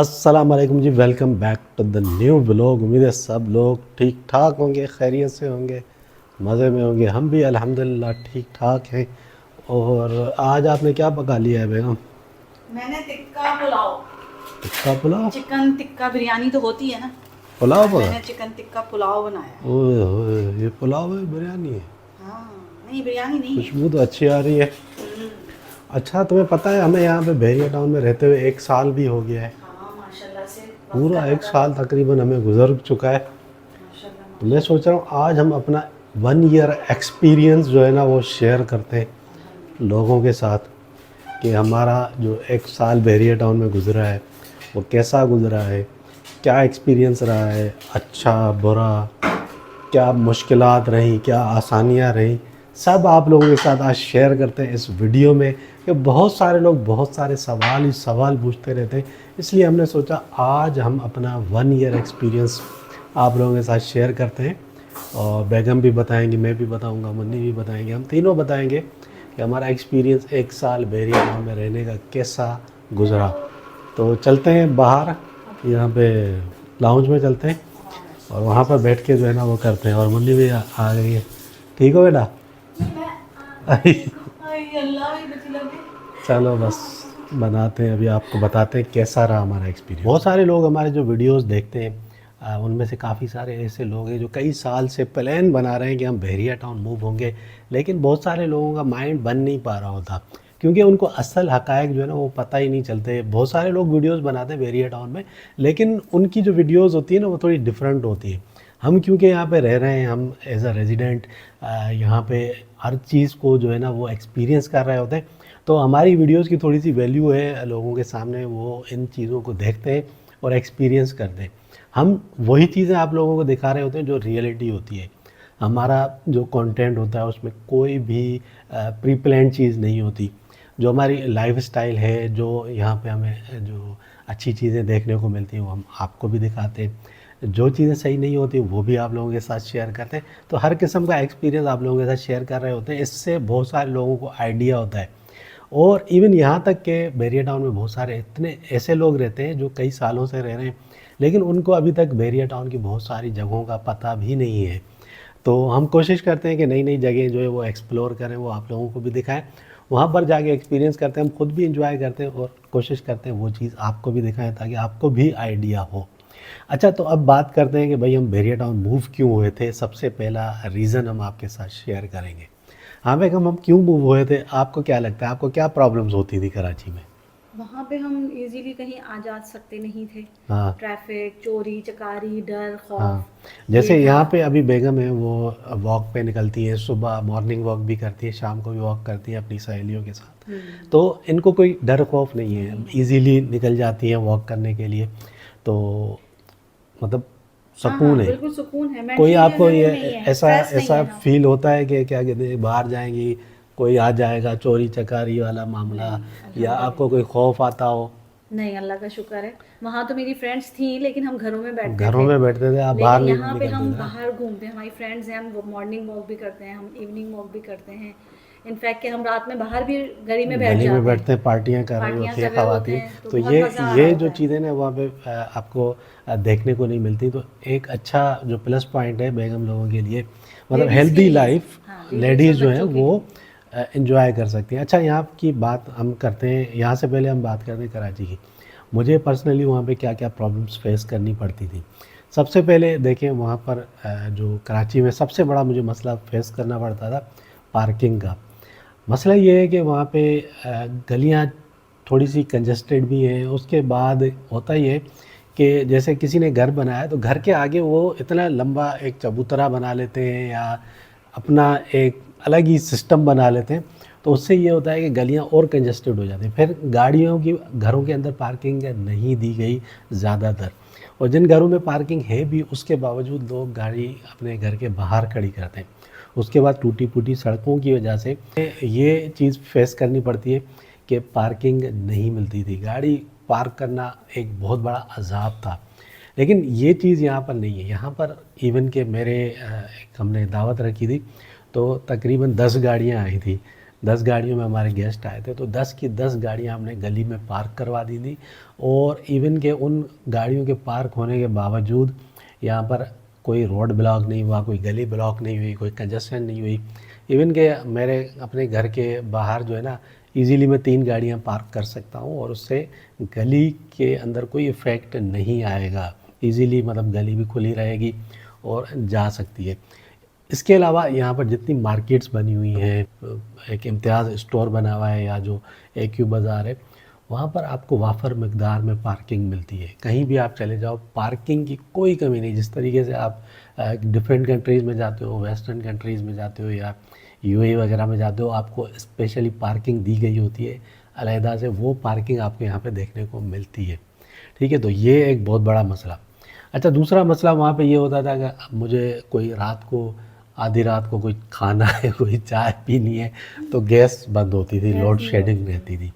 अस्सलाम वालेकुम जी, welcome back to the new vlog. उम्मीद है सब लोग ठीक ठाक होंगे, खैरियत से होंगे, मज़े में होंगे। हम भी अल्हम्दुलिल्लाह ठीक ठाक हैं। और आज आपने क्या पका लिया है बेगम? मैंने टिक्का पुलाव। टिक्का पुलाव? चिकन टिक्का बिरयानी तो होती है ना। पुलाव आज पका? मैंने चिकन टिक्का पुलाव बनाया है। ओए होए, ये पुलाव है बिरयानी है? हाँ, नहीं बिरयानी नहीं है। खुशबू तो अच्छी आ रही है। हम्म, अच्छा, तुम्हें पता है हमें यहाँ पे बहरिया टाउन में रहते हुए 1 साल भी हो गया है। हाँ माशाल्लाह से वक्त पूरा का एक पता साल नहीं। तकरीबन हमें गुजर चुका है। माशाल्लाह तो मैं माशाल्लाह। सोच रहा हूँ आज हम अपना 1 ईयर एक्सपीरियंस जो है ना वो शेयर करते हैं लोगों के साथ, कि हमारा जो 1 साल बहरिया टाउन में गुज़रा है वो कैसा गुज़रा है, क्या एक्सपीरियंस रहा है, अच्छा बुरा, क्या मुश्किलात रहीं, क्या आसानियाँ रहीं, सब आप लोगों के साथ आज शेयर करते हैं इस वीडियो में। कि बहुत सारे लोग बहुत सारे सवाल ही सवाल पूछते रहते हैं, इसलिए हमने सोचा आज हम अपना 1 ईयर एक्सपीरियंस आप लोगों के साथ शेयर करते हैं। और बेगम भी बताएंगी, मैं भी बताऊंगा, मुन्नी भी बताएंगे, हम तीनों बताएंगे कि हमारा एक्सपीरियंस 1 साल बहरिया गाँव में रहने का कैसा गुज़रा। तो चलते हैं बाहर, यहाँ पे लाउंज में चलते हैं और वहाँ पर बैठ के जो है ना वो करते हैं। और मुन्नी भी आ गई है। ठीक हो बेटा? अल्लाह ही बची लगे। चलो बस बनाते हैं, अभी आपको बताते हैं कैसा रहा हमारा एक्सपीरियंस। बहुत सारे लोग हमारे जो वीडियोस देखते हैं, उनमें से काफ़ी सारे ऐसे लोग हैं जो कई साल से प्लान बना रहे हैं कि हम बहरिया टाउन मूव होंगे, लेकिन बहुत सारे लोगों का माइंड बन नहीं पा रहा होता क्योंकि उनको असल हकायक जो है ना वो पता ही नहीं चलते। बहुत सारे लोग वीडियोस बनाते हैं बहरिया टाउन में, लेकिन उनकी जो वीडियोस होती है ना वो थोड़ी डिफरेंट होती है। हम क्योंकि यहाँ पे रह रहे हैं, हम एज अ रेजिडेंट यहाँ पे हर चीज़ को जो है ना वो एक्सपीरियंस कर रहे होते हैं, तो हमारी वीडियोस की थोड़ी सी वैल्यू है लोगों के सामने। वो इन चीज़ों को देखते हैं और एक्सपीरियंस करते हैं। हम वही चीज़ें आप लोगों को दिखा रहे होते हैं जो रियलिटी होती है। हमारा जो कंटेंट होता है उसमें कोई भी प्री प्लान चीज़ नहीं होती। जो हमारी लाइफ स्टाइल है, जो यहाँ पे हमें जो अच्छी चीज़ें देखने को मिलती हैं वो हम आपको भी दिखाते हैं, जो चीज़ें सही नहीं होती वो भी आप लोगों के साथ शेयर करते हैं। तो हर किस्म का एक्सपीरियंस आप लोगों के साथ शेयर कर रहे होते हैं, इससे बहुत सारे लोगों को आइडिया होता है। और इवन यहाँ तक के बैरिया टाउन में बहुत सारे इतने ऐसे लोग रहते हैं जो कई सालों से रह रहे हैं, लेकिन उनको अभी तक बैरिया टाउन की बहुत सारी जगहों का पता भी नहीं है। तो हम कोशिश करते हैं कि नई नई जगह जो है वो एक्सप्लोर करें, वो आप लोगों को भी दिखाएं, वहाँ पर जाके एक्सपीरियंस करते हैं, हम खुद भी इंजॉय करते हैं और कोशिश करते हैं वो चीज़ आपको भी दिखाएं ताकि आपको भी आइडिया हो। अच्छा, तो अब बात करते हैं कि भाई हम बैरिया टाउन मूव क्यों हुए थे। सबसे पहला रीज़न हम आपके साथ शेयर करेंगे। हाँ बेगम, हम क्यों मूव हुए थे? आपको क्या लगता है, आपको क्या प्रॉब्लम्स होती थी कराची में? वहाँ पे हम इजीली कहीं आ जा सकते नहीं थे। हाँ ट्रैफिक, चोरी चकारी, डर हाँ। खौफ ये जैसे था। यहाँ पे अभी बेगम है, वो वॉक पे निकलती है, सुबह मॉर्निंग वॉक भी करती है, शाम को भी वॉक करती है अपनी सहेलियों के साथ। तो इनको कोई डर खौफ नहीं है, नहीं है। इजीली निकल जाती हैं वॉक करने के लिए। तो मतलब हाँ सुकून हाँ है। बिल्कुल सुकून है, कोई मेंटली जो आपको है वो ये नहीं है, ऐसा स्ट्रेस नहीं ऐसा है ना। फील होता है कि क्या कहते हैं बाहर जाएंगी कोई आ जाएगा, चोरी चकारी वाला मामला, नहीं या आपको कोई अल्हम्दुलिल्लाह। खौफ आता हो? नहीं अल्लाह का शुक्र है। वहाँ तो मेरी फ्रेंड्स थी लेकिन हम घरों में बैठते घरों थे। में बैठते थे, आप बाहर लेकिन नहीं यहाँ पे निकलते हम थे ना? बाहर घूमते हैं, हमारी फ्रेंड्स हैं, हम मॉर्निंग वॉक भी करते हैं, हम इवनिंग वॉक भी करते हैं। इनफैक्ट कि हम रात में बाहर भी गली में बैठ गली में जाते हैं। बैठते हैं, पार्टियां कर रही पार्टियाँ होती है कर रहे होते ख़वातीन। हैं तो तो बहुत ये मज़ा आ रहा ये जो होता है। चीज़ें ना वहाँ पे आपको देखने को नहीं मिलती। तो एक अच्छा जो प्लस पॉइंट है बेगम लोगों के लिए, मतलब लेडीज़ के हेल्दी लिए। लाइफ हाँ लेडीज़ और लेडीज़ जो हैं बच्चों के वो लिए। इंजॉय कर सकती हैं। अच्छा, यहाँ की बात हम करते हैं, यहाँ से पहले हम बात करते हैं कराची की। मुझे पर्सनली वहाँ पे क्या क्या प्रॉब्लम्स फेस करनी पड़ती थी। सबसे पहले देखें, वहाँ पर जो कराची में सबसे बड़ा मुझे मसला फेस करना पड़ता था पार्किंग का। मसला ये है कि वहाँ पे गलियाँ थोड़ी सी कंजस्टेड भी हैं। उसके बाद होता ये कि जैसे किसी ने घर बनाया तो घर के आगे वो इतना लंबा एक चबूतरा बना लेते हैं या अपना एक अलग ही सिस्टम बना लेते हैं। तो उससे ये होता है कि गलियाँ और कंजस्टेड हो जाती हैं, फिर गाड़ियों की घरों के अंदर पार्किंग नहीं दी गई ज़्यादातर। और जिन घरों में पार्किंग है भी उसके बावजूद लोग गाड़ी अपने घर के बाहर खड़ी करते हैं। उसके बाद टूटी फूटी सड़कों की वजह से ये चीज़ फेस करनी पड़ती है कि पार्किंग नहीं मिलती थी। गाड़ी पार्क करना एक बहुत बड़ा अज़ाब था। लेकिन ये चीज़ यहाँ पर नहीं है। यहाँ पर इवन के मेरे एक हमने दावत रखी थी तो तकरीबन 10 गाड़ियाँ आई थी। 10 गाड़ियों में हमारे गेस्ट आए थे, तो 10 की 10 गाड़ियाँ हमने गली में पार्क करवा दी थी। और इवन के उन गाड़ियों के पार्क होने के बावजूद यहाँ पर कोई रोड ब्लॉक नहीं हुआ, कोई गली ब्लॉक नहीं हुई, कोई कंजेशन नहीं हुई। इवन के मेरे अपने घर के बाहर जो है ना, इजीली मैं 3 गाड़ियाँ पार्क कर सकता हूँ और उससे गली के अंदर कोई इफ़ेक्ट नहीं आएगा। इजीली मतलब गली भी खुली रहेगी और जा सकती है। इसके अलावा यहाँ पर जितनी मार्केट्स बनी हुई हैं, एक इम्तियाज़ स्टोर बना हुआ है या जो AQ बाज़ार है, वहाँ पर आपको वाफर मकदार में पार्किंग मिलती है। कहीं भी आप चले जाओ, पार्किंग की कोई कमी नहीं। जिस तरीके से आप डिफरेंट कंट्रीज़ में जाते हो, वेस्टर्न कंट्रीज़ में जाते हो या UAE वगैरह में जाते हो, आपको स्पेशली पार्किंग दी गई होती है अलहदा से, वो पार्किंग आपको यहाँ पे देखने को मिलती है। ठीक है, तो ये एक बहुत बड़ा मसला। अच्छा, दूसरा मसला वहाँ पे ये होता था कि मुझे कोई रात को, आधी रात को कोई खाना है, कोई चाय पीनी है, तो गैस बंद होती थी, लोड शेडिंग रहती थी।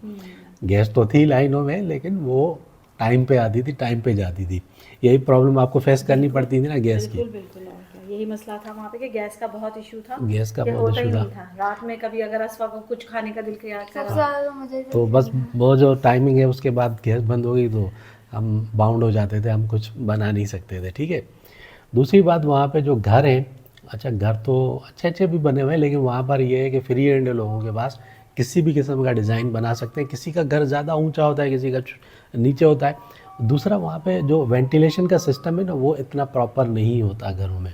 गैस तो थी लाइनों में, लेकिन वो टाइम पे आती थी, टाइम पे जाती थी। यही प्रॉब्लम आपको फेस करनी पड़ती थी ना गैस की। बिल्कुल बिल्कुल, और क्या, यही मसला था वहाँ पे कि गैस का बहुत इशू था। गैस का कि बहुत होता ही इशू नहीं था। था रात में कभी अगर असफा को कुछ खाने का दिल किया सबसे करा। ज़्यादा मुझे तो बस वो जो टाइमिंग है उसके बाद गैस बंद हो गई तो हम बाउंड हो जाते थे, हम कुछ बना नहीं सकते थे। ठीक है, दूसरी बात वहाँ पे जो घर हैं, अच्छा घर तो अच्छे अच्छे भी बने हुए हैं, लेकिन वहाँ पर ये है कि फ्री हैंड लोगों के पास किसी भी किस्म का डिज़ाइन बना सकते हैं। किसी का घर ज़्यादा ऊंचा होता है, किसी का नीचे होता है। दूसरा, वहाँ पे जो वेंटिलेशन का सिस्टम है ना, वो इतना प्रॉपर नहीं होता घरों में।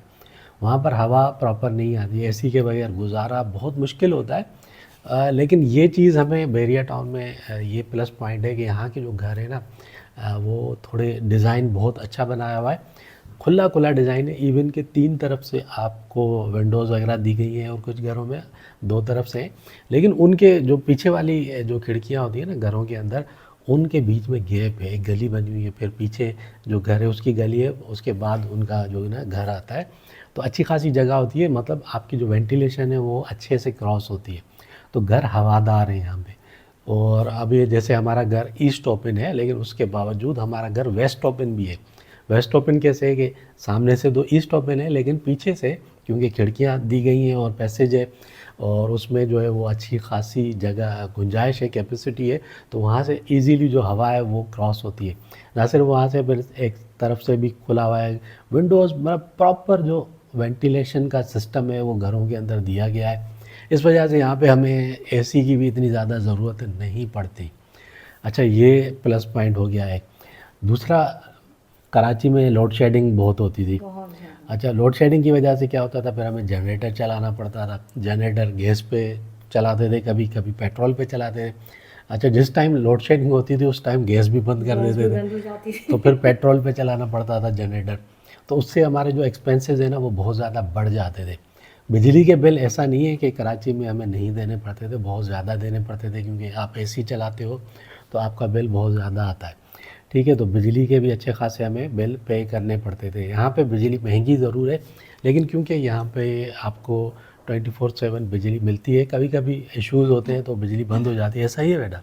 वहाँ पर हवा प्रॉपर नहीं आती, AC के बगैर गुजारा बहुत मुश्किल होता है। लेकिन ये चीज़ हमें बहरिया टाउन में ये प्लस पॉइंट है कि यहाँ के जो घर है ना, वो थोड़े डिज़ाइन बहुत अच्छा बनाया हुआ है। खुला खुला डिज़ाइन है। इवन के 3 तरफ से आपको विंडोज़ वगैरह दी गई हैं और कुछ घरों में 2 तरफ से हैं। लेकिन उनके जो पीछे वाली जो खिड़कियाँ होती हैं ना घरों के अंदर, उनके बीच में गैप है, एक गली बनी हुई है, फिर पीछे जो घर है उसकी गली है, उसके बाद उनका जो है ना घर आता है। तो अच्छी खासी जगह होती है, मतलब आपकी जो वेंटिलेशन है वो अच्छे से क्रॉस होती है, तो घर हवादार है यहाँ पे। और अभी जैसे हमारा घर ईस्ट ओपन है, लेकिन उसके बावजूद हमारा घर वेस्ट ओपन भी है। वेस्ट ओपन कैसे है कि सामने से तो ईस्ट ओपन है, लेकिन पीछे से क्योंकि खिड़कियाँ दी गई हैं और पैसेज है और उसमें जो है वो अच्छी खासी जगह गुंजाइश है, कैपेसिटी है, तो वहाँ से इजीली जो हवा है वो क्रॉस होती है। ना सिर्फ वहाँ से, फिर एक तरफ से भी खुला हुआ है विंडोज़, मतलब प्रॉपर जो वेंटिलेशन का सिस्टम है वो घरों के अंदर दिया गया है। इस वजह से यहाँ पे हमें AC की भी इतनी ज़्यादा ज़रूरत नहीं पड़ती। अच्छा, ये प्लस पॉइंट हो गया है। दूसरा, कराची में लोड शेडिंग बहुत होती थी। बहुत ज़्यादा। अच्छा, लोड शेडिंग की वजह से क्या होता था, फिर हमें जनरेटर चलाना पड़ता था। जनरेटर गैस पे चलाते थे, कभी कभी पेट्रोल पे चलाते थे। अच्छा, जिस टाइम लोड शेडिंग होती थी उस टाइम गैस भी बंद कर गैस भी देते थे, बंद हो जाती थी। तो फिर पेट्रोल पे चलाना पड़ता था जनरेटर। तो उससे हमारे जो एक्सपेंसेस हैं ना वो बहुत ज़्यादा बढ़ जाते थे। बिजली के बिल ऐसा नहीं है कि कराची में हमें नहीं देने पड़ते थे, बहुत ज़्यादा देने पड़ते थे, क्योंकि आप AC चलाते हो तो आपका बिल बहुत ज़्यादा आता है। ठीक है, तो बिजली के भी अच्छे खासे हमें बिल पे करने पड़ते थे। यहाँ पे बिजली महंगी ज़रूर है, लेकिन क्योंकि यहाँ पे आपको 24/7 बिजली मिलती है। कभी कभी इश्यूज़ होते हैं तो बिजली बंद हो जाती है, सही है बेटा।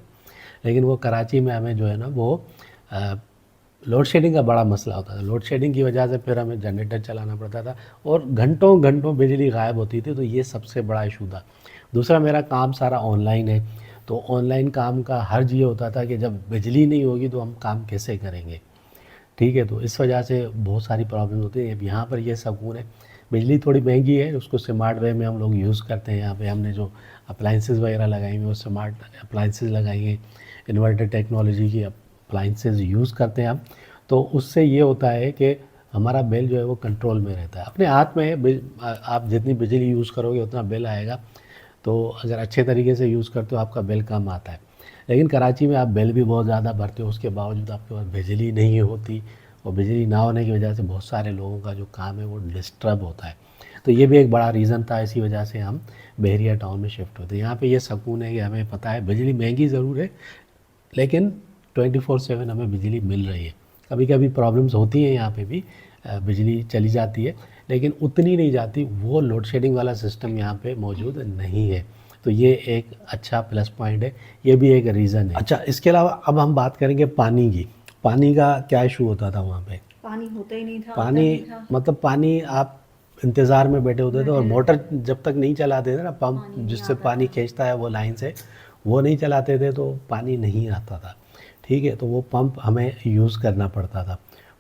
लेकिन वो कराची में हमें जो है ना वो लोड शेडिंग का बड़ा मसला होता था। लोड शेडिंग की वजह से फिर हमें जनरेटर चलाना पड़ता था और घंटों घंटों बिजली गायब होती थी, तो ये सबसे बड़ा इशू था। दूसरा, मेरा काम सारा ऑनलाइन है, तो ऑनलाइन काम का हर्ज ये होता था कि जब बिजली नहीं होगी तो हम काम कैसे करेंगे। ठीक है, तो इस वजह से बहुत सारी प्रॉब्लम होती है। अब यहाँ पर ये सुकून है, बिजली थोड़ी महंगी है, उसको स्मार्ट वे में हम लोग यूज़ करते हैं। यहाँ पे हमने जो अप्लाइंसेस वगैरह लगाई हुई वो स्मार्ट अप्लाइंसेस लगाई हैं, इन्वर्टर टेक्नोलॉजी की अप्लाइंसेस यूज़ करते हैं हम। तो उससे ये होता है कि हमारा बिल जो है वो कंट्रोल में रहता है, अपने हाथ में है। आप जितनी बिजली यूज़ करोगे उतना बिल आएगा, तो अगर अच्छे तरीके से यूज़ करते हो आपका बिल कम आता है। लेकिन कराची में आप बिल भी बहुत ज़्यादा भरते हो, उसके बावजूद आपके पास बिजली नहीं होती, और बिजली ना होने की वजह से बहुत सारे लोगों का जो काम है वो डिस्टर्ब होता है। तो ये भी एक बड़ा रीज़न था, इसी वजह से हम बहरिया टाउन में शिफ्ट होते हैं। यहाँ पे ये सुकून है कि हमें पता है बिजली महंगी ज़रूर है, लेकिन 24/7 हमें बिजली मिल रही है। कभी कभी प्रॉब्लम्स होती हैं यहाँ पे भी, बिजली चली जाती है, लेकिन उतनी नहीं जाती। वो लोड शेडिंग वाला सिस्टम यहाँ पे मौजूद नहीं है, तो ये एक अच्छा प्लस पॉइंट है, ये भी एक रीज़न है। अच्छा, इसके अलावा अब हम बात करेंगे पानी की। पानी का क्या इशू होता था वहाँ पे? पानी होता ही नहीं था, पानी आता नहीं था। मतलब पानी आप इंतज़ार में बैठे होते थे और मोटर जब तक नहीं चलाते थे ना, पंप पानी नहीं जिससे आता पानी खींचता है वो लाइन से, वो नहीं चलाते थे तो पानी नहीं आता था। ठीक है, तो वो पंप हमें यूज़ करना पड़ता था।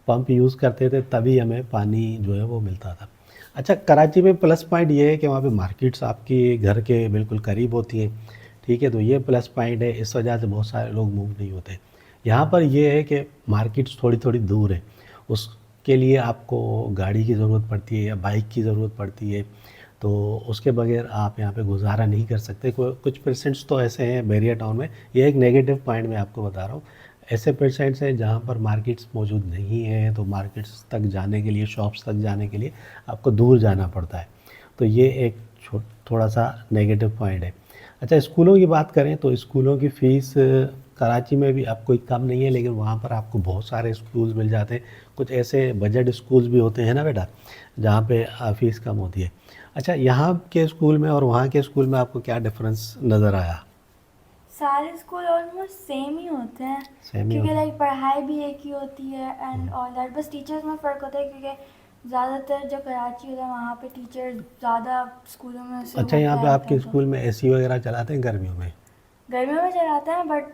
पंप यूज़ करते थे तभी हमें पानी जो है वो मिलता था। अच्छा, कराची में प्लस पॉइंट ये है कि वहाँ पे मार्केट्स आपकी घर के बिल्कुल करीब होती हैं। ठीक है, तो ये प्लस पॉइंट है, इस वजह से बहुत सारे लोग मूव नहीं होते। यहाँ पर ये है कि मार्केट्स थोड़ी थोड़ी दूर है, उसके लिए आपको गाड़ी की ज़रूरत पड़ती है या बाइक की ज़रूरत पड़ती है, तो उसके बगैर आप यहाँ पे गुजारा नहीं कर सकते। कुछ परसेंट्स तो ऐसे हैं बैरिया टाउन में, ये एक नेगेटिव पॉइंट मैं आपको बता रहा हूँ। ऐसे परसेंट्स हैं जहाँ पर मार्केट्स मौजूद नहीं हैं, तो मार्केट्स तक जाने के लिए, शॉप्स तक जाने के लिए आपको दूर जाना पड़ता है, तो ये एक थोड़ा सा नेगेटिव पॉइंट है। अच्छा, स्कूलों की बात करें तो स्कूलों की फ़ीस कराची में भी अब कोई कम नहीं है, लेकिन वहाँ पर आपको बहुत सारे स्कूल्स मिल जाते हैं। कुछ ऐसे बजट स्कूल्स भी होते हैं ना बेटा, जहाँ पे फ़ीस कम होती है। अच्छा, यहाँ के स्कूल में और वहाँ के स्कूल में आपको क्या डिफरेंस नज़र आया? सारे स्कूल ऑलमोस्ट सेम ही होते हैं, सेम ही क्योंकि होता है। लाइक पढ़ाई भी एक ही होती है एंड ऑल दैट। बस टीचर्स में फ़र्क होता है, क्योंकि ज़्यादातर जो कराची होता है वहाँ पे टीचर ज़्यादा स्कूलों में से अच्छा, वो यहाँ पे पढ़ाते आपके हैं, तो स्कूल में एसी वगैरह चलाते हैं गर्मियों में? गर्मियों में चलाते हैं, बट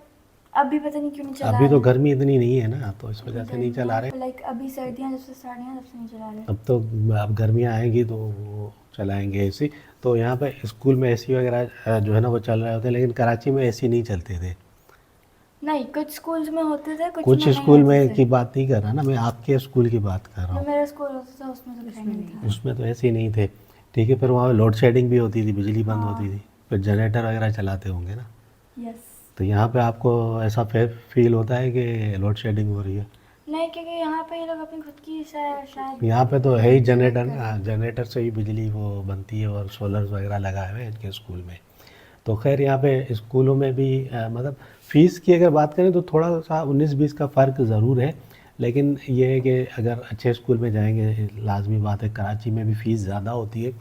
अभी पता नहीं क्यों नहीं चला अभी तो रहे। गर्मी इतनी नहीं है ना, तो इस वजह से नहीं चला रहे। लाइक अभी सर्दियाँ जब से स्टार्ट हैं तब से नहीं चला रहे। अब तो अब गर्मियाँ आएंगी तो वो चलाएंगे एसी। तो यहाँ पे स्कूल में एसी वगैरह जो है ना वो चल रहे होते हैं, लेकिन कराची में एसी नहीं चलते थे। नहीं, कुछ स्कूल्स में होते थे, कुछ कुछ में नहीं स्कूल होते में थे। की बात नहीं कर रहा ना मैं, आपके स्कूल की बात कर रहा जो हूँ। मेरा स्कूल होता था उसमें तो खैर नहीं था। उसमें तो ऐसे ही नहीं थे। ठीक है, फिर वहाँ लोड शेडिंग भी होती थी, बिजली बंद हाँ। होती थी, फिर जनरेटर वगैरह चलाते होंगे ना। यस। तो यहाँ पे आपको ऐसा फील होता है कि लोड शेडिंग हो रही है? नहीं, क्योंकि यहाँ पे ये लोग अपनी खुद की शायद यहाँ पे तो है ही जनरेटर जनरेट ना, जनरेटर से ही बिजली वो बनती है और सोलर वगैरह लगाए हुए हैं इनके स्कूल में। तो खैर यहाँ पे स्कूलों में भी मतलब फ़ीस की अगर बात करें तो थोड़ा सा 19-20 का फ़र्क ज़रूर है, लेकिन ये है कि अगर अच्छे स्कूल में जाएंगे, लाजमी बात है कराची में भी फ़ीस ज़्यादा होती है।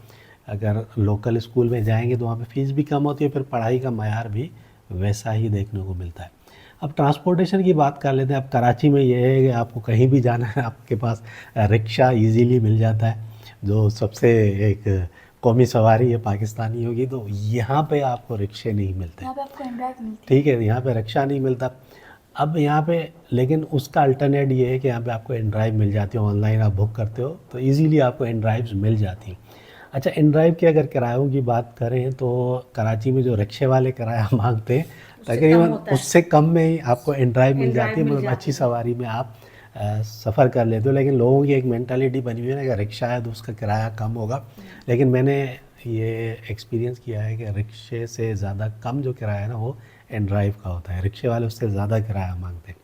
अगर लोकल स्कूल में जाएंगे तो वहाँ पे फ़ीस भी कम होती है, फिर पढ़ाई का मयार भी वैसा ही देखने को मिलता है। अब ट्रांसपोर्टेशन की बात कर लेते हैं। अब कराची में ये है कि आपको कहीं भी जाना है, आपके पास रिक्शा इजीली मिल जाता है, जो सबसे एक कौमी सवारी है पाकिस्तानी होगी। तो यहाँ पे आपको रिक्शे नहीं मिलते। यहाँ पे आपको एंड्रॉइड मिलती है। ठीक है, यहाँ पे रिक्शा नहीं मिलता। अब यहाँ पे लेकिन उसका अल्टरनेट ये है कि यहाँ पे आपको एन ड्राइव मिल जाती है, ऑनलाइन आप बुक करते हो तो इजीली आपको एन ड्राइव्स मिल जाती हैं। अच्छा, एन ड्राइव के अगर किरायों की बात करें तो कराची में जो रिक्शे वाले किराया मांगते हैं तकरीबन उससे कम में ही आपको एन ड्राइव मिल जाती है, मतलब अच्छी सवारी में आप सफ़र कर लेते हो। लेकिन लोगों की एक मेंटालिटी बनी हुई है ना कि रिक्शा है तो उसका किराया कम होगा, लेकिन मैंने ये एक्सपीरियंस किया है कि रिक्शे से ज़्यादा कम जो किराया है ना वो एन ड्राइव का होता है। रिक्शे वाले उससे ज़्यादा किराया मांगते हैं।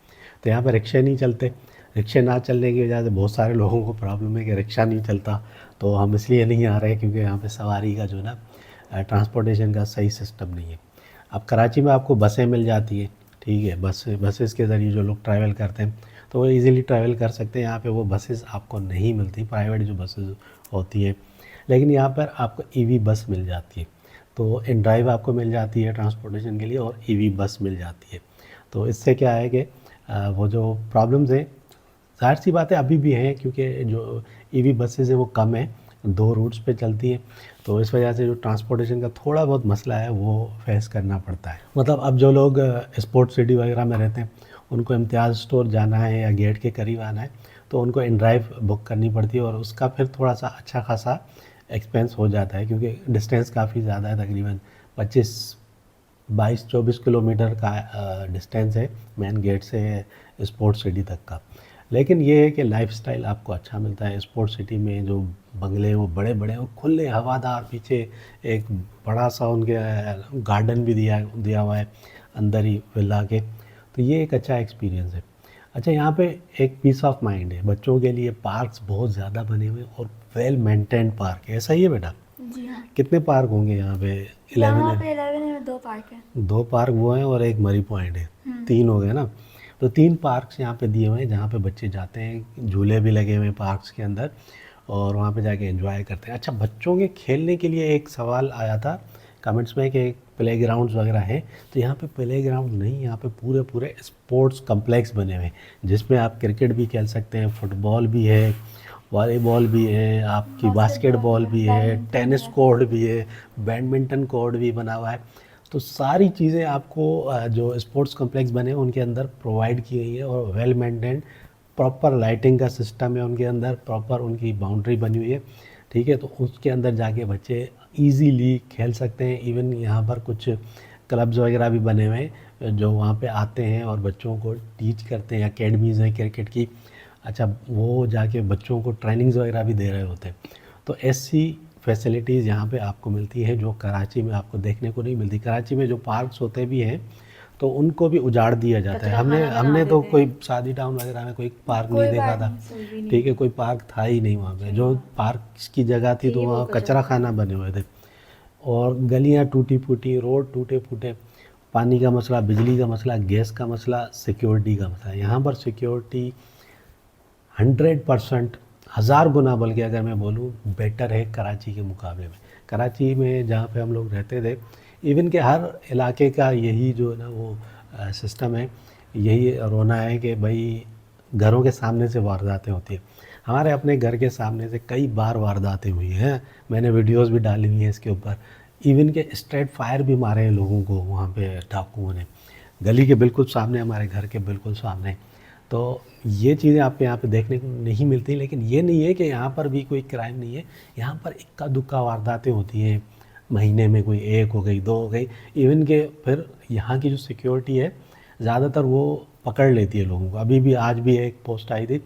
तो यहाँ पर रिक्शे नहीं चलते। रिक्शे ना चलने की वजह से बहुत सारे लोगों को प्रॉब्लम है कि रिक्शा नहीं चलता, तो हम इसलिए नहीं आ रहे क्योंकि यहाँ पे सवारी का जो ना ट्रांसपोर्टेशन का सही सिस्टम नहीं है। अब कराची में आपको बसें मिल जाती हैं, ठीक है, बसेस के ज़रिए जो लोग ट्रैवल करते हैं तो वो इजीली ट्रैवल कर सकते हैं। यहाँ पे वो बसेस आपको नहीं मिलती, प्राइवेट जो बसेस होती हैं, लेकिन यहाँ पर आपको ईवी बस मिल जाती है। तो इन ड्राइव आपको मिल जाती है ट्रांसपोर्टेशन के लिए और ईवी बस मिल जाती है। तो इससे क्या है कि वो जो प्रॉब्लम्स हैं ज़ाहिर सी बात है अभी भी हैं, क्योंकि जो ईवी बसेस हैं वो कम है, 2 रूट्स पे चलती हैं, तो इस वजह से जो ट्रांसपोर्टेशन का थोड़ा बहुत मसला है वो फेस करना पड़ता है। मतलब अब जो लोग स्पोर्ट्स सिटी वगैरह में रहते हैं उनको इम्तियाज़ स्टोर जाना है या गेट के करीब आना है तो उनको इन ड्राइव बुक करनी पड़ती है और उसका फिर थोड़ा सा अच्छा खासा एक्सपेंस हो जाता है, क्योंकि डिस्टेंस काफ़ी ज़्यादा है, तकरीबन 22-24 किलोमीटर का डिस्टेंस है मेन गेट से स्पोर्ट्स सिटी तक का। लेकिन ये है कि लाइफस्टाइल आपको अच्छा मिलता है स्पोर्ट्स सिटी में। जो बंगले हैं वो बड़े बड़े और खुले हवादार, पीछे एक बड़ा सा उनके गार्डन भी दिया हुआ है अंदर ही विला के, तो ये एक अच्छा एक्सपीरियंस है। अच्छा, यहाँ पे एक पीस ऑफ माइंड है, बच्चों के लिए पार्क्स बहुत ज़्यादा बने हुए हैं और वेल मेंटेन्ड पार्क है। ऐसा ही है बेटा? जी हाँ। कितने पार्क होंगे यहाँ पे? 11 यहाँ है। पे 11 में 2 पार्क है। 2 पार्क वो हैं और एक मरी पॉइंट है, 3 हो गए ना। तो 3 पार्क्स यहाँ पे दिए हुए हैं जहाँ पे बच्चे जाते हैं, झूले भी लगे हुए हैं पार्क्स के अंदर और वहाँ पे जाके एंजॉय करते हैं। अच्छा, बच्चों के खेलने के लिए एक सवाल आया था कमेंट्स में कि प्ले ग्राउंड्स वगैरह हैं, तो यहाँ पे प्ले ग्राउंड नहीं, यहाँ पे पूरे स्पोर्ट्स कम्प्लेक्स बने हुए हैं जिसमें आप क्रिकेट भी खेल सकते हैं, फुटबॉल भी है वॉलीबॉल भी है, आपकी बास्केटबॉल भी है, बैडमिंटन टेनिस है। कोर्ट भी है, बैडमिंटन कोर्ट भी बना हुआ है। तो सारी चीज़ें आपको जो स्पोर्ट्स कॉम्प्लेक्स बने हैं उनके अंदर प्रोवाइड की गई है, और वेल मेंटेन्ड प्रॉपर लाइटिंग का सिस्टम है उनके अंदर, प्रॉपर उनकी बाउंड्री बनी हुई है, ठीक है। तो उसके अंदर जाके बच्चे इजीली खेल सकते हैं। इवन यहाँ पर कुछ क्लब्स वगैरह भी बने हुए हैं जो वहाँ पे आते हैं और बच्चों को टीच करते हैं। एकेडमीज़ हैं क्रिकेट की, अच्छा वो जाके बच्चों को ट्रेनिंग्स वगैरह भी दे रहे होते हैं। तो ऐसी फैसिलिटीज़ यहाँ पे आपको मिलती है जो कराची में आपको देखने को नहीं मिलती। कराची में जो पार्क्स होते भी हैं तो उनको भी उजाड़ दिया जाता है। कचरा हमने खाना बना हमने तो देते हैं। कोई शादी टाउन वगैरह में कोई पार्क कोई नहीं देखा पार्क था, नहीं कोई भी नहीं। ठीक है, कोई पार्क था ही नहीं वहाँ पे। जो पार्क की जगह थी तो थी वो वहाँ कचरा कचरा खाना बने हुए थे, और गलियाँ टूटी फूटी, रोड टूटे फूटे, पानी का मसला, बिजली का मसला, गैस का मसला, सिक्योरिटी का मसला। यहाँ पर सिक्योरिटी 100% 1000 गुना बल्कि अगर मैं बोलूँ बेटर है कराची के मुकाबले में। कराची में जहाँ पे हम लोग रहते थे, इवन के हर इलाके का यही जो है ना वो सिस्टम है, यही रोना है कि भाई घरों के सामने से वारदातें होती हैं। हमारे अपने घर के सामने से कई बार वारदातें हुई हैं, मैंने वीडियोस भी डाली हुई हैं इसके ऊपर। इवन के स्ट्रेट फायर भी मारे हैं लोगों को वहाँ पे डाकुओं ने, गली के बिल्कुल सामने, हमारे घर के बिल्कुल सामने। तो ये चीज़ें आपको यहाँ पे देखने को नहीं मिलती। लेकिन ये नहीं है कि यहाँ पर भी कोई क्राइम नहीं है, यहाँ पर इक्का दुक्का वारदातें होती हैं, महीने में कोई 1 हो गई, 2 हो गई। इवन के फिर यहाँ की जो सिक्योरिटी है ज़्यादातर वो पकड़ लेती है लोगों को। अभी भी आज भी एक पोस्ट आई थी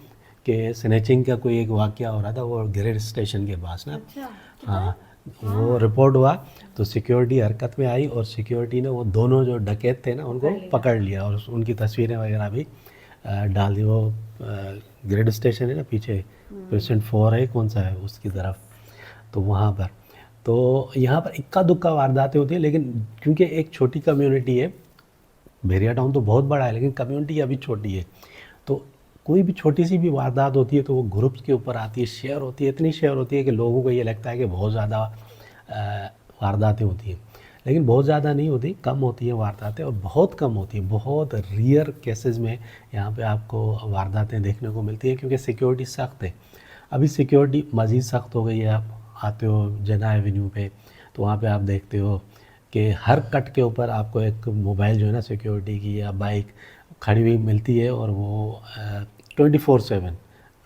कि स्नैचिंग का कोई एक वाक़या हो रहा था वो गिरेड स्टेशन के पास ना। अच्छा। हाँ, वो रिपोर्ट हुआ तो सिक्योरिटी हरकत में आई, और सिक्योरिटी ने वो दोनों जो डकैत थे ना उनको पकड़ लिया, और उनकी तस्वीरें वगैरह भी डाल दी। वो ग्रिड स्टेशन है ना पीछे, प्रेसिडेंट 4 है, कौन सा है उसकी तरफ, तो वहाँ पर। तो यहाँ पर इक्का दुक्का वारदातें होती है, लेकिन क्योंकि एक छोटी कम्युनिटी है, भेरिया टाउन तो बहुत बड़ा है लेकिन कम्युनिटी अभी छोटी है, तो कोई भी छोटी सी भी वारदात होती है तो वो ग्रुप्स के ऊपर आती है, शेयर होती है, इतनी शेयर होती है कि लोगों को ये लगता है कि बहुत ज़्यादा वारदातें होती हैं। लेकिन बहुत ज़्यादा नहीं होती, कम होती है वारदातें, और बहुत कम होती है। बहुत रियर केसेस में यहाँ पे आपको वारदातें देखने को मिलती है, क्योंकि सिक्योरिटी सख्त है। अभी सिक्योरिटी मज़ीद सख्त हो गई है। आप आते हो जना एवेन्यू पे तो वहाँ पे आप देखते हो कि हर कट के ऊपर आपको एक मोबाइल जो है ना सिक्योरिटी की या बाइक खड़ी हुई मिलती है, और वो 24/7,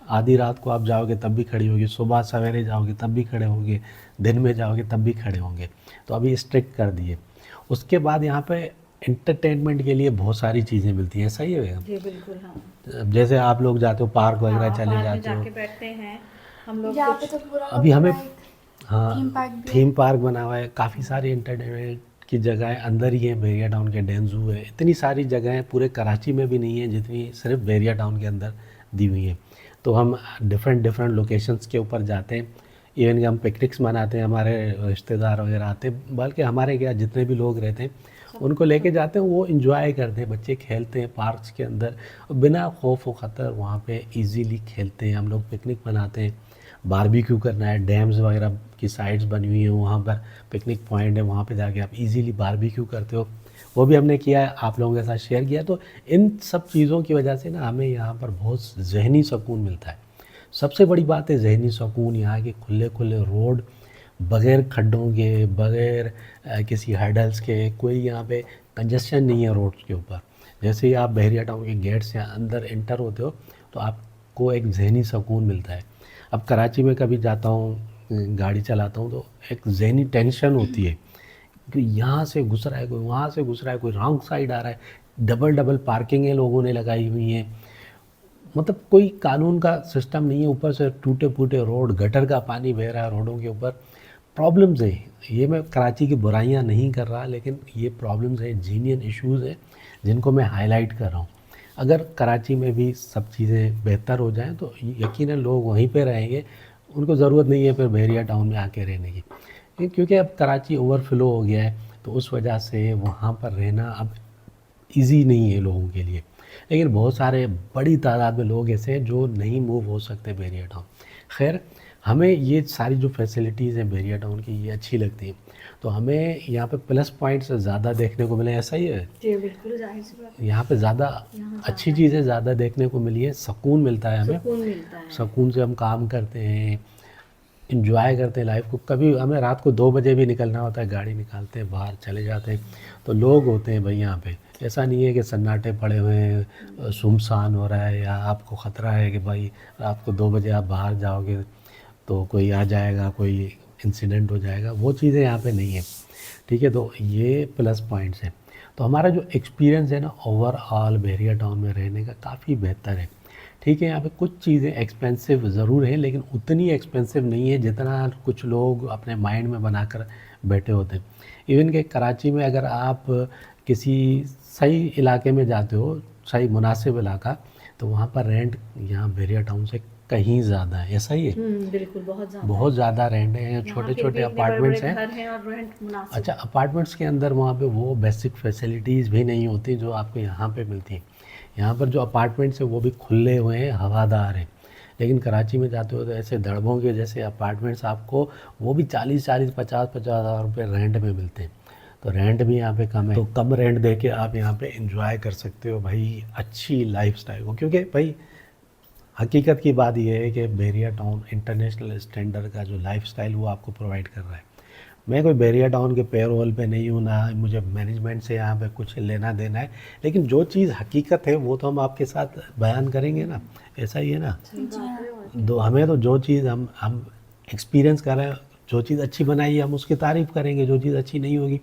आधी रात को आप जाओगे तब भी खड़ी होगी, सुबह सवेरे जाओगे तब भी खड़े होंगे, दिन में जाओगे तब भी खड़े होंगे। तो अभी स्ट्रिक्ट कर दिए। उसके बाद यहाँ पे एंटरटेनमेंट के लिए बहुत सारी चीज़ें मिलती हैं, सही है। जी बिल्कुल। हाँ, जैसे आप लोग जाते हो पार्क वगैरह हाँ, चले पार्क में जाते हो, जाके बैठते हैं हम लोग। यहाँ पे कुछ तो पूरा अभी हमें पूरा एक हाँ थीम पार्क भी है। थीम पार्क बना हुआ है, काफ़ी सारी एंटरटेनमेंट की जगह अंदर ही है। भेरिया टाउन के डेंजू है, इतनी सारी जगहें पूरे कराची में भी नहीं है जितनी सिर्फ भेरिया टाउन के अंदर दी हुई हैं। तो हम डिफरेंट लोकेशंस के ऊपर जाते हैं, इवन कि हम पिकनिक्स मनाते हैं, हमारे रिश्तेदार वगैरह आते हैं, बल्कि हमारे क्या जितने भी लोग रहते हैं उनको लेके जाते हैं, वो इन्जॉय करते हैं, बच्चे खेलते हैं पार्क्स के अंदर, और बिना खौफ व ख़तर वहाँ पे इजीली खेलते हैं। हम लोग पिकनिक मनाते हैं, बारबेक्यू करना है, डैम्स वगैरह की साइड्स बनी हुई हैं, वहाँ पर पिकनिक पॉइंट है, वहाँ पे जाके आप इजीली बारबेक्यू करते हो, वो भी हमने किया है, आप लोगों के साथ शेयर किया। तो इन सब चीज़ों की वजह से ना हमें यहाँ पर बहुत ज़हनी सुकून मिलता है। सबसे बड़ी बात है ज़हनी सुकून। यहाँ के खुले खुले रोड, बग़ैर खड्डों के, बग़ैर किसी हर्डल्स के, कोई यहाँ पे कंजेशन नहीं है रोड्स के ऊपर। जैसे ही आप बहरिया टाउन के गेट से अंदर एंटर होते हो तो आपको एक ज़हनी सुकून मिलता है। अब कराची में कभी जाता हूँ, गाड़ी चलाता हूँ, तो एक ज़हनी टेंशन होती है कि यहाँ से घुस रहा है कोई, वहाँ से घुस रहा है कोई, रॉन्ग साइड आ रहा है, डबल पार्किंगें लोगों ने लगाई हुई हैं, मतलब कोई कानून का सिस्टम नहीं है। ऊपर से टूटे फूटे रोड, गटर का पानी बह रहा है रोडों के ऊपर। प्रॉब्लम्स हैं, ये मैं कराची की बुराइयां नहीं कर रहा, लेकिन ये प्रॉब्लम्स हैं, जीनियन इश्यूज़ हैं जिनको मैं हाईलाइट कर रहा हूँ। अगर कराची में भी सब चीज़ें बेहतर हो जाएं तो यकीनन लोग वहीं पे रहेंगे, उनको ज़रूरत नहीं है फिर बहरिया टाउन में आके रहने की, क्योंकि अब कराची ओवरफ्लो हो गया है, तो उस वजह से वहाँ पर रहना अब ईजी नहीं है लोगों के लिए। लेकिन बहुत सारे बड़ी तादाद में लोग ऐसे हैं जो नहीं मूव हो सकते बहरिया टाउन। खैर, हमें ये सारी जो फैसिलिटीज़ हैं बेरिया टाउन की ये अच्छी लगती हैं, तो हमें यहाँ पे प्लस पॉइंट्स ज़्यादा देखने को मिले, ऐसा ही है? जी बिल्कुल, जाहिर सी बात है, यहाँ पे ज़्यादा यहाँ अच्छी चीज़ें ज़्यादा देखने को मिली है, सुकून मिलता है हमें, सुकून मिलता है। सुकून से हम काम करते हैं, इंजॉय करते हैं लाइफ को। कभी हमें रात को 2 बजे भी निकलना होता है, गाड़ी निकालते हैं, बाहर चले जाते हैं, तो लोग होते हैं भाई यहाँ पे। ऐसा नहीं है कि सन्नाटे पड़े हुए हैं, सुनसान हो रहा है, या आपको ख़तरा है कि भाई रात को 2 बजे आप बाहर जाओगे तो कोई आ जाएगा, कोई इंसिडेंट हो जाएगा, वो चीज़ें यहाँ पे नहीं है। ठीक है, तो ये प्लस पॉइंट्स हैं। तो हमारा जो एक्सपीरियंस है ना ओवरऑल बेरिया टाउन में रहने का काफ़ी बेहतर है। ठीक है, यहाँ पे कुछ चीज़ें एक्सपेंसिव ज़रूर हैं, लेकिन उतनी एक्सपेंसिव नहीं है जितना कुछ लोग अपने माइंड में बनाकर बैठे होते हैं। इवन कि कराची में अगर आप किसी सही इलाके में जाते हो, सही मुनासिब इलाका, तो वहाँ पर रेंट यहाँ बेरिया टाउन से कहीं ज़्यादा है, ऐसा ही है? बिल्कुल, बहुत ज़्यादा बहुत ज़्यादा रेंट है, छोटे छोटे अपार्टमेंट्स हैं। घर हैं और रेंट मुनासिब। अच्छा, अपार्टमेंट्स के अंदर वहाँ पे वो बेसिक फैसिलिटीज़ भी नहीं होती जो आपको यहाँ पे मिलती हैं। यहाँ पर जो अपार्टमेंट्स हैं वो भी खुले हुए हैं, हवादार हैं, लेकिन कराची में जाते हो तो ऐसे दड़बों के जैसे अपार्टमेंट्स आपको वो भी 40-40, 50-50 हज़ार रुपये रेंट में मिलते हैं। तो रेंट भी यहाँ पे कम है, तो कम रेंट दे के आप यहाँ पे इंजॉय कर सकते हो भाई अच्छी लाइफस्टाइल को। क्योंकि भाई हकीकत की बात यह है कि बेरिया टाउन इंटरनेशनल स्टैंडर्ड का जो लाइफस्टाइल वो आपको प्रोवाइड कर रहा है। मैं कोई बेरिया टाउन के पेरोल पे नहीं हूँ, ना मुझे मैनेजमेंट से यहाँ पे कुछ लेना देना है, लेकिन जो चीज़ हकीकत है वो तो हम आपके साथ बयान करेंगे ना, ऐसा ही है ना। तो हमें तो जो चीज़ हम एक्सपीरियंस कर रहे हैं, जो चीज़ अच्छी बनाई है हम उसकी तारीफ़ करेंगे, जो चीज़ अच्छी नहीं होगी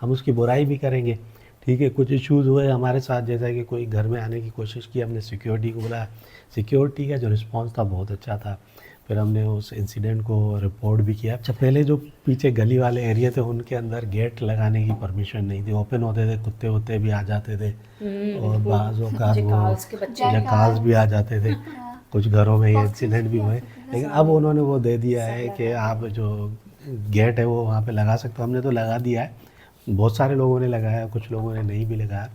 हम उसकी बुराई भी करेंगे। ठीक है, कुछ इश्यूज़ हुए हमारे साथ, जैसा कि कोई घर में आने की कोशिश की, हमने सिक्योरिटी को बुलाया, सिक्योरिटी का जो रिस्पांस था बहुत अच्छा था, फिर हमने उस इंसिडेंट को रिपोर्ट भी किया। अच्छा, पहले जो पीछे गली वाले एरिया थे उनके अंदर गेट लगाने की परमिशन नहीं थी, ओपन होते थे, कुत्ते वुत्ते भी आ जाते थे और बाज़ों का वो जकाल्स भी आ जाते थे। कुछ घरों में ये इंसिडेंट भी हुए, लेकिन अब उन्होंने वो दे दिया है कि आप जो गेट है वो वहाँ पे लगा सकते हो। हमने तो लगा दिया है, बहुत सारे लोगों ने लगाया, कुछ लोगों ने नहीं भी लगाया।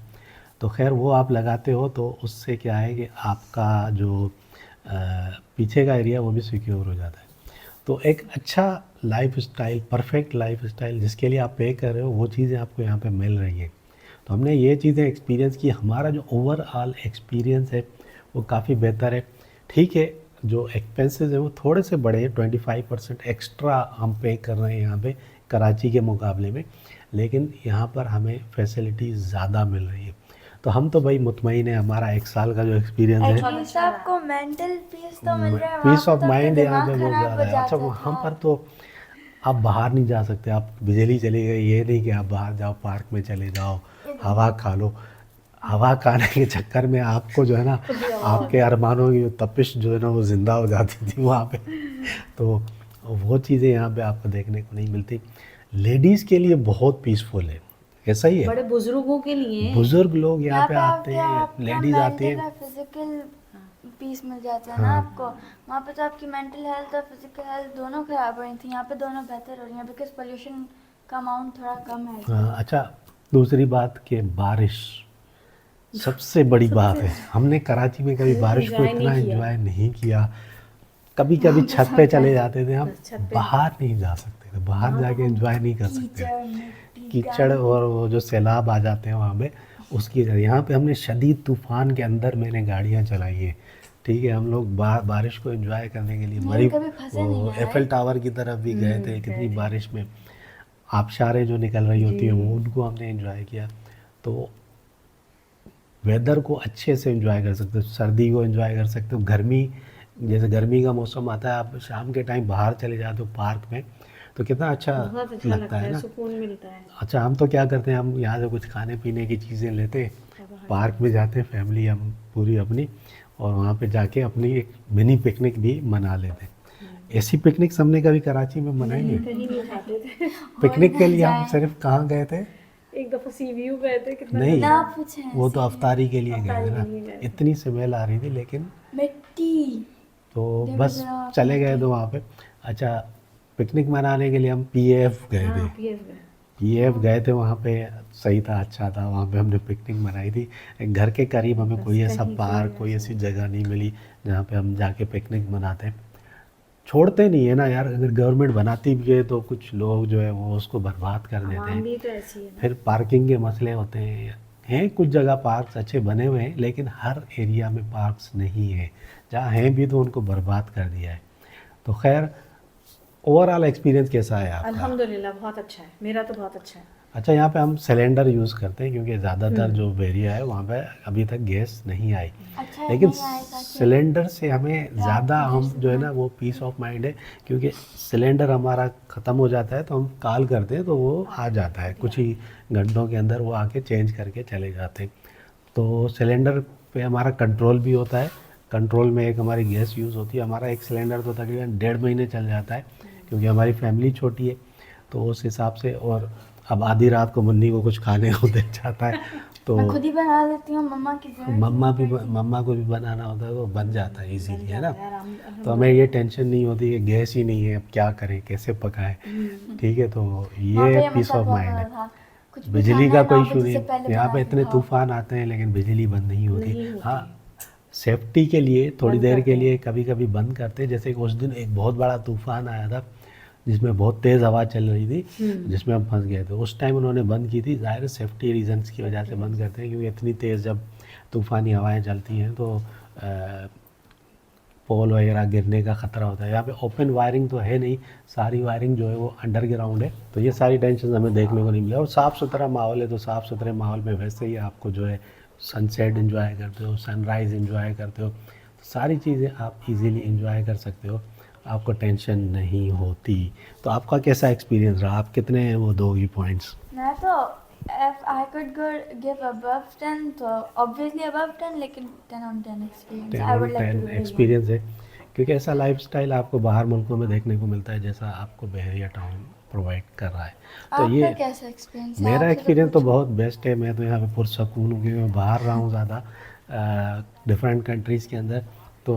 तो खैर वो आप लगाते हो तो उससे क्या है कि आपका जो पीछे का एरिया वो भी सिक्योर हो जाता है। तो एक अच्छा life style, perfect life style जिसके लिए आप पे कर रहे हो वो चीज़ें आपको यहाँ पे मिल रही हैं। तो हमने ये चीज़ें एक्सपीरियंस की, हमारा जो ओवरऑल एक्सपीरियंस है वो काफ़ी बेहतर है। ठीक है, जो एक्सपेंसेस है वो थोड़े से बड़े हैं, 25% एक्स्ट्रा हम पे कर रहे हैं यहाँ पे कराची के मुकाबले में, लेकिन यहाँ पर हमें फैसिलिटी ज़्यादा मिल रही है। तो हम तो भाई मुतमईन है, हमारा 1 साल का जो एक्सपीरियंस है, एटलीस्ट आपको मेंटल पीस तो मिल रहा है, पीस वहाँ ऑफ पे तो माइंड आपका यहाँ पे दिमाग बहुत खराब ज़्यादा हो है। अच्छा, जाता वहाँ था। पर तो आप बाहर नहीं जा सकते, आप बिजली चली गई, ये नहीं कि आप बाहर जाओ, पार्क में चले जाओ, हवा खा लो। हवा खाने के चक्कर में आपको जो है ना, आपके अरमानों की तपिश जो है ना वो ज़िंदा हो जाती थी वहाँ पे। तो वो चीज़ें यहाँ पे आपको देखने को नहीं मिलती। लेडीज़ के लिए बहुत पीसफुल है, ऐसा ही है, बड़े बुजुर्गों के लिए बुज़ुर्ग लोग यहाँ पे यहाँ आते पे हैं, आपका लेडीज़ आती मेंटल हैं। और फिजिकल पीस मिल जाता है ना आपको। वहाँ पे तो आपकी मेंटल हेल्थ और फिजिकल हेल्थ दोनों खराब हो रही थी, यहाँ पे दोनों बेहतर हो रही हैं बिकॉज पोल्यूशन का अमाउंट थोड़ा कम है। हाँ, अच्छा, दूसरी बात कि बारिश सबसे बड़ी बात है। हमने कराची में कभी बारिश को इतना एंजॉय नहीं किया। कभी कभी छत पे चले जाते थे, हम बाहर नहीं जा सकते थे, बाहर जाके एंजॉय नहीं कर सकते। कीचड़ और वो जो सैलाब आ जाते हैं वहाँ पे, उसकी वजह। यहाँ पे हमने शदीद तूफ़ान के अंदर मैंने गाड़ियाँ चलाई हैं। ठीक है, हम लोग बारिश को एंजॉय करने के लिए बड़ी वो एफएल टावर की तरफ भी गए थे, कितनी बारिश में आबशारें जो निकल रही होती हैं वो उनको हमने एंजॉय किया। तो वेदर को अच्छे से एंजॉय कर सकते हो, सर्दी को एंजॉय कर सकते हो। गर्मी, जैसे गर्मी का मौसम आता है, आप शाम के टाइम बाहर चले जाते हो पार्क में, तो कितना अच्छा लगता है ना, सुकून मिलता है। अच्छा, हम तो क्या करते हैं, हम यहाँ से कुछ खाने पीने की चीज़ें लेते, पार्क में जाते हैं फैमिली हम पूरी अपनी, और वहाँ पे जाके अपनी एक मिनी पिकनिक भी मना लेते। ऐसी पिकनिक हमने कभी कराची में मनाई नहीं। कहीं नहीं खाते थे। पिकनिक के लिए हम सिर्फ कहाँ गए थे, एक दफा सी व्यू गए थे, कितना नहीं ना पूछे, वो तो अफ्तारी के लिए गए थे ना, इतनी स्मेल आ रही थी, लेकिन मिट्टी तो बस चले गए थे वहाँ पे। अच्छा, पिकनिक मनाने के लिए हम पीएफ गए थे, पीएफ गए थे, वहाँ पे सही था, अच्छा था, वहाँ पे हमने पिकनिक मनाई थी। एक घर के करीब हमें कोई ऐसा पार्क, कोई ऐसी जगह नहीं मिली जहाँ पे हम जाके पिकनिक मनाते। छोड़ते नहीं है ना यार, अगर गवर्नमेंट बनाती भी है तो कुछ लोग जो है वो उसको बर्बाद कर देते आवाम हैं। भी तो ऐसी है ना। फिर पार्किंग के मसले होते हैं कुछ जगह पार्क्स अच्छे बने हुए हैं लेकिन हर एरिया में पार्क्स नहीं है, जहाँ हैं भी तो उनको बर्बाद कर दिया है। तो खैर ओवरऑल एक्सपीरियंस कैसा है आपका? अल्हम्दुलिल्लाह बहुत अच्छा है, मेरा तो बहुत अच्छा है। अच्छा, यहाँ पे हम सिलेंडर यूज़ करते हैं क्योंकि ज़्यादातर जो एरिया है वहाँ पे अभी तक गैस नहीं आई, अच्छा लेकिन नहीं आएगा कि सिलेंडर से हमें ज़्यादा हम जो है ना वो पीस ऑफ माइंड है, क्योंकि सिलेंडर हमारा ख़त्म हो जाता है तो हम कॉल करते हैं तो वो आ जाता है, कुछ ही घंटों के अंदर वो आके चेंज करके चले जाते हैं। तो सिलेंडर पे हमारा कंट्रोल भी होता है, कंट्रोल में एक हमारी गैस यूज़ होती है। हमारा एक सिलेंडर तो तकरीबन 1.5 महीने चल जाता है क्योंकि हमारी फैमिली छोटी है, तो उस हिसाब से। और अब आधी रात को मुन्नी को कुछ खाने को दे जाता है तो मैं खुद ही बना लेती हूँ, मम्मा की जरूरत मम्मा को भी बनाना होता है तो बन जाता है इजीली, है ना। यार हम तो हमें ये टेंशन नहीं होती कि गैस ही नहीं है, अब क्या करें, कैसे पकाएं। ठीक है, तो वहाँ पे ये ये पीस मसला ऑफ बहुत माइंड बड़ा है। था, कुछ भी बिजली खाना का है, कोई 9 इशू बजे नहीं से है, पहले यहाँ बना पे के इतने खाओ। तूफान आते हैं लेकिन बिजली बंद नहीं होती। नहीं होती। हाँ, सेफ्टी के लिए थोड़ी बंद देर करते के हैं। लिए कभी कभी बंद करते हैं। जैसे कि उस दिन एक बहुत बड़ा तूफान आया था जिसमें बहुत तेज़ हवा चल रही थी, जिसमें हम फंस गए थे। उस टाइम उन्होंने बंद की थी, ज़ाहिर सेफ्टी रीजंस की वजह से बंद करते हैं, क्योंकि इतनी तेज़ जब तूफ़ानी हवाएं चलती हैं तो पोल वगैरह गिरने का ख़तरा होता है। यहाँ पे ओपन वायरिंग तो है नहीं, सारी वायरिंग जो है वो अंडरग्राउंड है, तो ये सारी टेंशन हमें देखने को नहीं मिला। और साफ़ सुथरा माहौल है, तो साफ़ सुथरे माहौल में वैसे ही आपको जो है सनसेट एंजॉय करते हो, सनराइज़ एंजॉय करते हो, तो सारी चीज़ें आप इजीली एंजॉय कर सकते हो, आपको टेंशन नहीं होती। तो आपका कैसा एक्सपीरियंस रहा? आप कितने वो दोगी पॉइंट्स? मैं तो if I could give above 10 तो obviously above 10, लेकिन 10 on 10 experience 10 I on would like to 10 give it. Experience है, क्योंकि ऐसा लाइफस्टाइल आपको बाहर मुल्कों में देखने को मिलता है जैसा आपको बहरिया टाउन प्रोवाइड कर रहा है। तो आपका ये कैसा एक्सपीरियंस है? मेरा आपसे एक्सपीरियंस तो पूछूं। बहुत बेस्ट है। मैं तो यहाँ पे पुरसकून हूँ क्योंकि मैं बाहर रहा हूँ ज़्यादा डिफरेंट कंट्रीज़ के अंदर, तो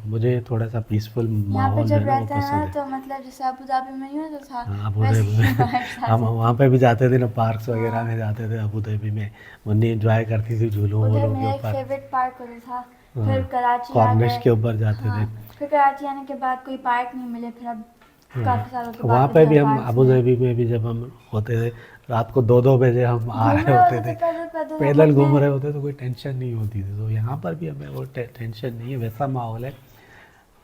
मुझे थोड़ा सा पीसफुल यहाँ पे माहौल जो है जब ना वो रहते हैं पसंद है। तो मतलब जैसे अबू धाबी में यूँ तो था, हाँ, अबू वैसे धाबी ही में vibes हम आती वहाँ पे भी जाते थे ना, पार्क्स हाँ। वगैरह में जाते थे अबू धाबी में। मुन्नी एंजॉय करती थी झूलों उधर वूलों के मेरा एक ऊपर। फेवरेट पार्क उधर था। हाँ, फिर कराची आ कॉर्निश गए। के ऊपर जाते हाँ, थे। फिर कराची आने के बाद कोई पार्क नहीं मिले, फिर अब काफ़ी सालों के वहाँ बाद पे इधर भी हम पार्क्स अबू मिले। धाबी में भी जब हम होते थे रात को 2-2 बजे हम आ घूम रहे रहे होते होते थे, थे पैदल पैदल, हम पैदल घूम अपने रहे होते तो कोई टेंशन नहीं होती थी। तो यहाँ पर भी हमें वो टेंशन नहीं है, वैसा माहौल है।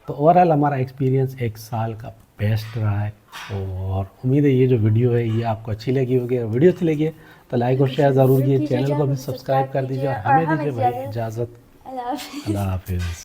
तो ओवरऑल हमारा एक्सपीरियंस 1 साल का बेस्ट रहा है, और उम्मीद है ये जो वीडियो है ये आपको अच्छी लगी होगी। अगर वीडियो अच्छी लगी है तो लाइक और शेयर ज़रूर कीजिए, चैनल को भी सब्सक्राइब कर दीजिए और हमें दीजिए भाई इजाज़त। अल्लाह हाफिज़। अल्लाह हाफिज़।